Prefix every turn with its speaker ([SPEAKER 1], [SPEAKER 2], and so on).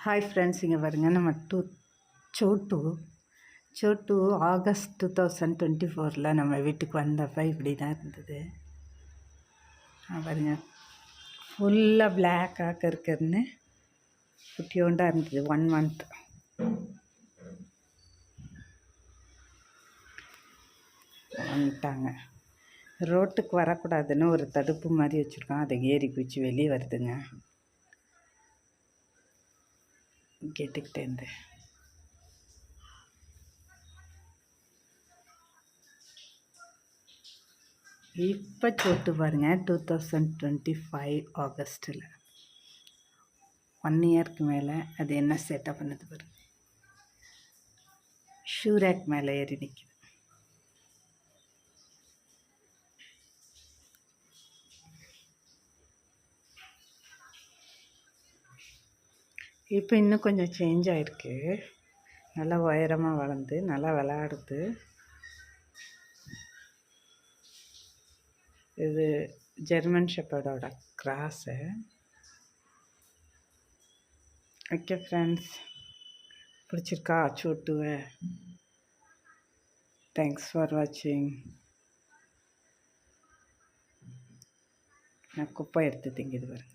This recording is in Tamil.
[SPEAKER 1] ஹாய் ஃப்ரெண்ட்ஸ், இங்கே பாருங்க நம்ம சோட்டு ஆகஸ்ட் 2024 நம்ம வீட்டுக்கு வந்தப்போ இப்படி தான் இருந்தது. பாருங்க, ஃபுல்லாக பிளாக்காக இருக்குன்னு குட்டியோண்டாக இருந்தது. 1 month வந்துட்டாங்க. ரோட்டுக்கு வரக்கூடாதுன்னு ஒரு தடுப்பு மாதிரி வச்சுருக்கோம். அதை ஏறி குச்சி வெளியே வருதுங்க கேட்டுக்கிட்டேருந்து. இப்போ சோட்டு பாருங்கள், 2025 ஆகஸ்ட்டில் 1 இயருக்கு மேலே அது என்ன செட்டப் பண்ணது பாருங்க. ஷூ ரேக் மேலே ஏறி நிற்கிது. இப்போ இன்னும் கொஞ்சம் சேஞ்ச் ஆகிருக்கு. நல்லா உயரமாக வளர்ந்து நல்லா விளையாடுது. இது ஜெர்மன் ஷெப்பர்டோட கிராஸு. ஓகே ஃப்ரெண்ட்ஸ், பிடிச்சிருக்கா சோட்டுவை? தேங்க்ஸ் ஃபார் வாட்சிங். நான் குப்பை எடுத்து திங்கிது பாருங்க.